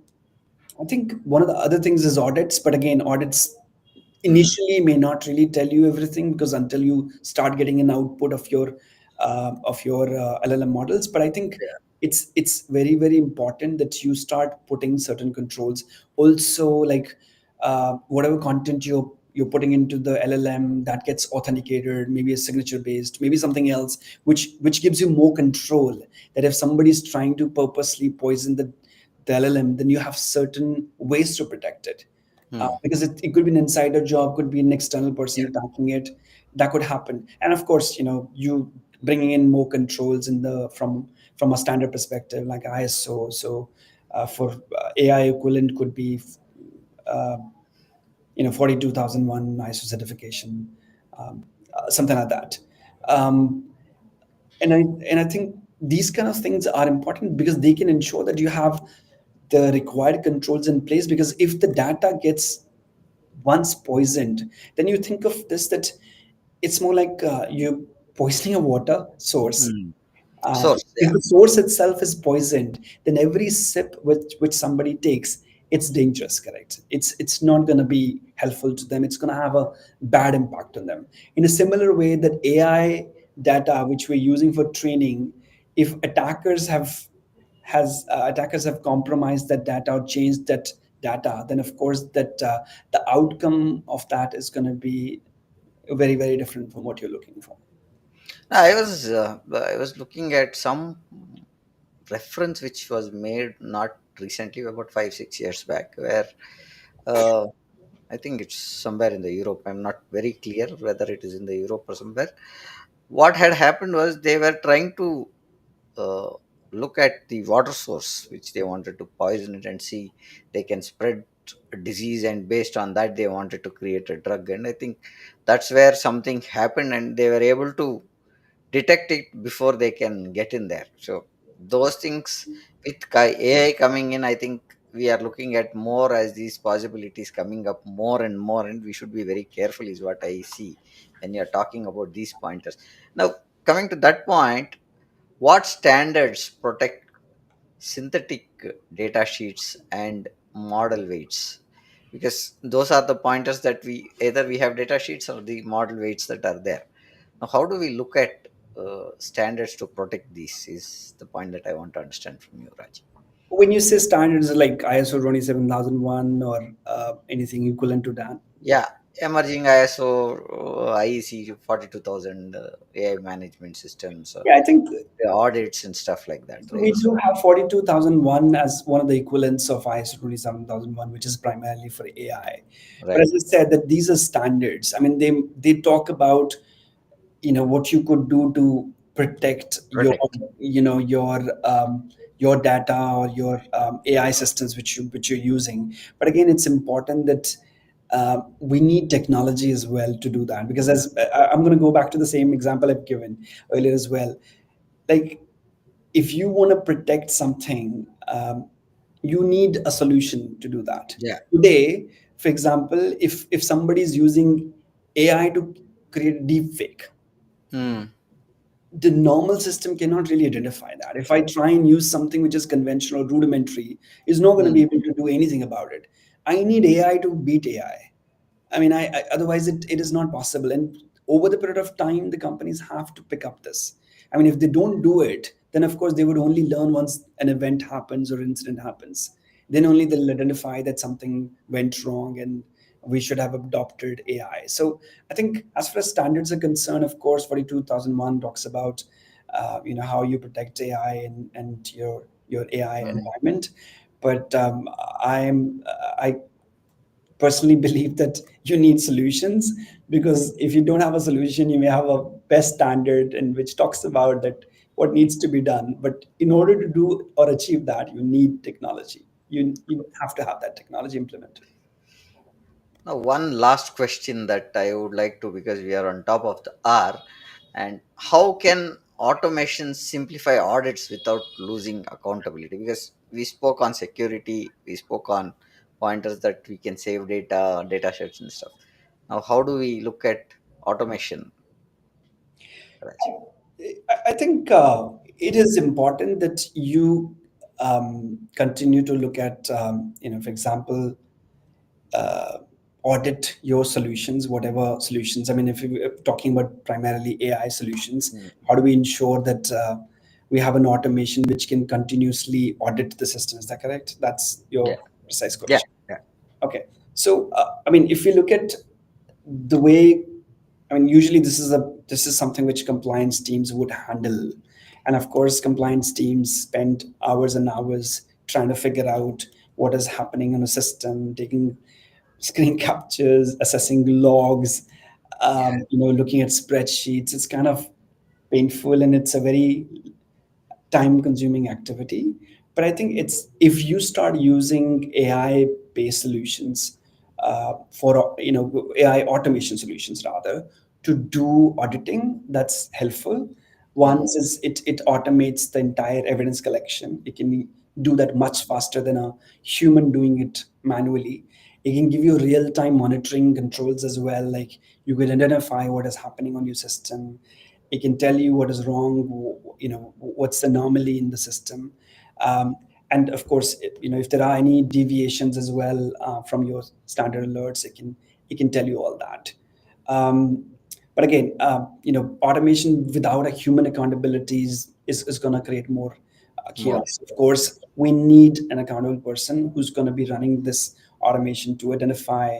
I think one of the other things is audits, but again, audits Hmm. initially may not really tell you everything, because until you start getting an output of your LLM models. But I think Yeah. it's very very important that you start putting certain controls. Also, like whatever content you're putting into the LLM, that gets authenticated, maybe a signature based, maybe something else, which gives you more control. That if somebody's trying to purposely poison the LLM, then you have certain ways to protect it. Hmm. Because it could be an insider job, could be an external person Yeah. attacking it. That could happen. And of course, you bringing in more controls in the from a standard perspective, like ISO. So for AI equivalent could be uh, 42001 ISO certification, um, something like that. Um, and I think these kind of things are important because they can ensure that you have the required controls in place. Because if the data gets once poisoned, then you think of this, that it's more like you're poisoning a water source. Hmm. Source. If Yeah. the source itself is poisoned, then every sip which somebody takes, it's dangerous, correct? It's not going to be helpful to them. It's going to have a bad impact on them. In a similar way, that AI data which we're using for training, if attackers have compromised that data or changed that data, then of course that the outcome of that is going to be very very different from what you're looking for. I was looking at some reference which was made not recently, about 5 6 years back, where uh, I think it's somewhere in the Europe. I'm not very clear whether it is in the Europe or somewhere. What had happened was they were trying to uh, look at the water source which they wanted to poison it and see they can spread a disease, and based on that they wanted to create a drug. And I think that's where something happened, and they were able to detect it before they can get in there. So those things with AI coming in, I think we are looking at more as these possibilities coming up more and more, and we should be very careful, is what I see when you're talking about these pointers. Now, coming to that point, what standards protect synthetic data sheets and model weights? Because those are the pointers that we either we have data sheets or the model weights that are there. Now, how do we look at standards to protect these? Is the point that I want to understand from you, Raj. When you say standards like ISO 27001 or anything equivalent to that, Yeah, emerging ISO, IEC 42000, AI management systems, yeah, I think the audits and stuff like that, we right? So, do have 42001 as one of the equivalents of ISO 27001, which is primarily for AI. But right, as I said, that these are standards. I mean, they talk about what you could do to protect protect. your data or your AI systems which you're using. But again, it's important that we need technology as well to do that, because as I'm going to go back to the same example I've given earlier as well. Like, if you want to protect something, you need a solution to do that. Yeah. Today, for example, if somebody is using AI to create a deep fake, Hmm. the normal system cannot really identify that. If I try and use something which is conventional, rudimentary, is not going to be Hmm. able to do anything about it. I need AI to beat AI. I mean, otherwise it is not possible. And over the period of time, the companies have to pick up this. I mean, if they don't do it, then of course they would only learn once an event happens or incident happens. Then only they'll identify that something went wrong and we should have adopted AI. So I think as far as standards are concerned, of course, 42001 talks about how you protect AI and your AI Hmm. environment. But I personally believe that you need solutions, because if you don't have a solution, you may have a best standard in which talks about that what needs to be done. But in order to do or achieve that, you need technology. You have to have that technology implemented. Now, one last question that I would like to, because we are on top of the hour, and how can automation simplify audits without losing accountability? Because we spoke on security, we spoke on pointers that we can save data, data sets and stuff. Now, how do we look at automation, Raj? I think it is important that you continue to look at, for example, uh, audit your solutions, whatever solutions. I mean, if you're talking about primarily AI solutions, Mm, how do we ensure that we have an automation which can continuously audit the system? Is that correct? That's yeah, your precise yeah, question. yeah, Okay. So, I mean, if you look at the way, I mean, usually this is something which compliance teams would handle, and of course, compliance teams spend hours and hours trying to figure out what is happening in a system, taking screen captures, assessing logs, yeah, looking at spreadsheets. It's kind of painful, and it's a very time consuming activity. But I think it's, if you start using AI based solutions, for AI automation solutions rather, to do auditing, that's helpful. mm, Once is it automates the entire evidence collection. It can do that much faster than a human doing it manually. It can give you real time monitoring controls as well, like you can identify what is happening on your system. It can tell you what is wrong, what's the anomaly in the system. And of course, if there are any deviations as well from your standard alerts, it can tell you all that. um, but again, automation without a human accountability is going to create more more. chaos. Of course, we need an accountable person who's going to be running this automation to identify,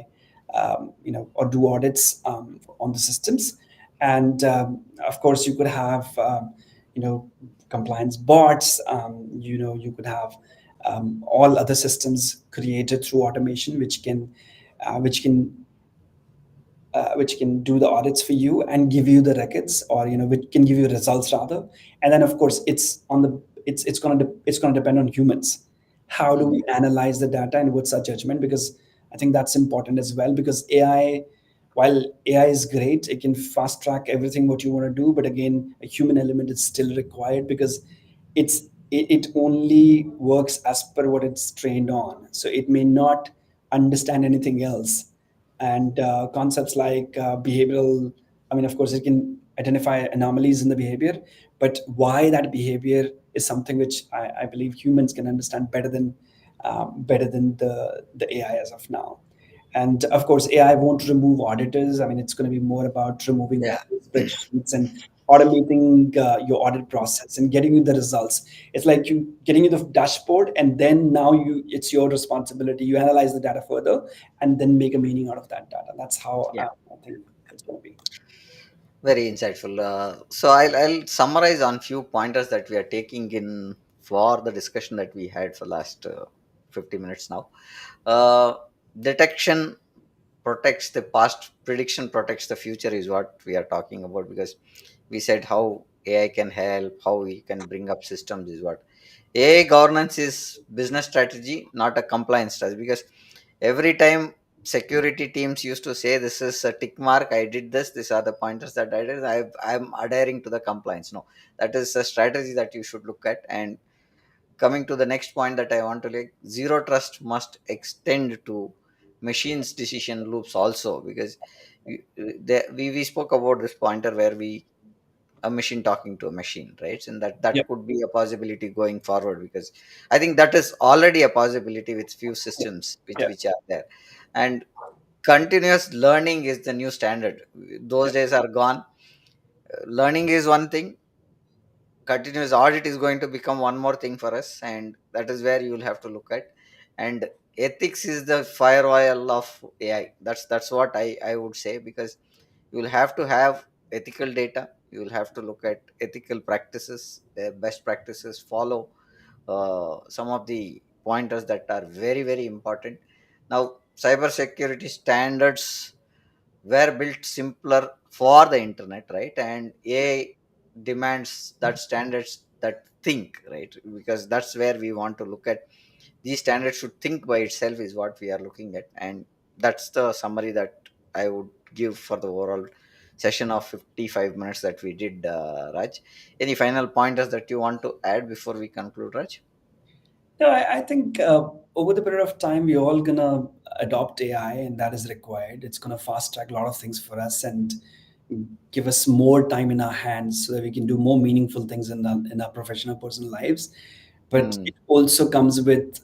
or do audits on the systems. And of course, you could have, compliance bots. You could have all other systems created through automation, which can do the audits for you and give you the records, or which can give you results rather. And then of course it's going to depend on humans. How do Mm, we analyze the data and what's our judgment? Because I think that's important as well, because while AI is great, it can fast track everything what you want to do, but again, a human element is still required, because it only works as per what it's trained on, so it may not understand anything else. And concepts like behavioral, I mean, of course it can identify anomalies in the behavior, but why that behavior is something which I believe humans can understand better than the AI as of now. And of course, AI won't remove auditors. I mean, it's going to be more about removing yeah, all the spreadsheets and automating your audit process and getting you the results. It's like you getting you the dashboard, and then now it's your responsibility. You analyze the data further, and then make a meaning out of that data. That's how yeah. I think it's going to be. Very insightful. So I'll summarize on few pointers that we are taking in for the discussion that we had for last 50 minutes now. Uh, Detection protects the past, prediction protects the future is what we are talking about, because we said how AI can help, how we can bring up systems is what. AI governance is business strategy, not a compliance strategy, because every time security teams used to say this is a tick mark, I did this, these are the pointers that I did, I'm adhering to the compliance. No, that is a strategy that you should look at. And coming to the next point that I want to like, zero trust must extend to machines decision loops also, because we spoke about this pointer where we, a machine talking to a machine, right? And that Yep. could be a possibility going forward, because I think that is already a possibility with few systems Yeah. which are there. And continuous learning is the new standard. Those Yeah. days are gone. Learning is one thing, continuous audit is going to become one more thing for us, and that is where you will have to look at. And ethics is the firewall of AI. That's what I would say, because you will have to have ethical data, you will have to look at ethical practices, best practices, follow some of the pointers that are very very important. Now, cybersecurity standards were built simpler for the internet, right? And AI demands that standards that think, right? Because that's where we want to look at. These standards should think by itself is what we are looking at. And that's the summary that I would give for the overall session of 55 minutes that we did, Raj. Any final pointers that you want to add before we conclude, Raj? No, I think over the period of time, we're all gonna adopt AI, and that is required. It's gonna fast track a lot of things for us and give us more time in our hands so that we can do more meaningful things in our professional personal lives. But Hmm. it also comes with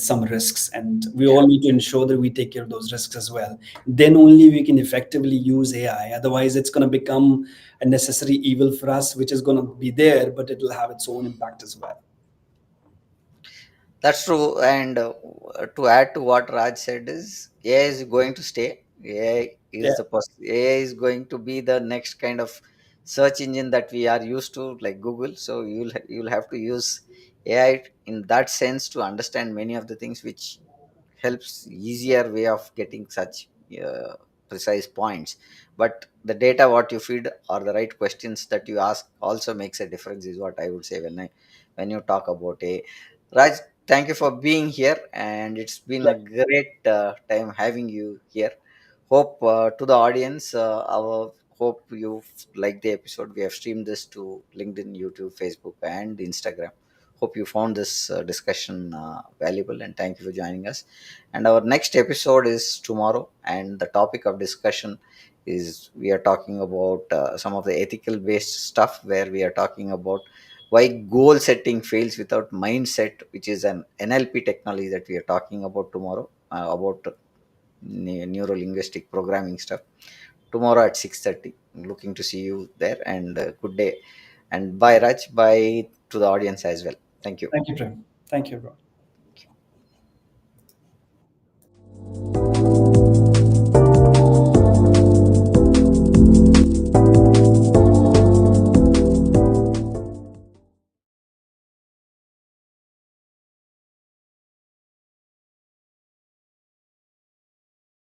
some risks, and we Yeah. all need to ensure that we take care of those risks as well. Then only we can effectively use AI. Otherwise, it's going to become a necessary evil for us, which is going to be there, but it will have its own impact as well. That's true. And to add to what Raj said is AI is going to stay. Yeah, AI is going to be the next kind of search engine that we are used to, like Google. So you'll have to use AI in that sense to understand many of the things, which helps easier way of getting such precise points. But the data what you feed or the right questions that you ask also makes a difference, is what I would say when you talk about a Raj. Thank you for being here, and it's been yeah. a great time having you here. Hope to the audience, our hope you like the episode. We have streamed this to LinkedIn, YouTube, Facebook, and Instagram. Hope you found this discussion valuable, and thank you for joining us. And our next episode is tomorrow, and the topic of discussion is we are talking about some of the ethical based stuff, where we are talking about why goal setting fails without mindset, which is an NLP technology that we are talking about tomorrow, about neuro linguistic programming stuff, tomorrow at 6:30. Looking to see you there, and good day, and bye Raj, bye to the audience as well. Thank you. Thank you, Prem. Thank you, bro.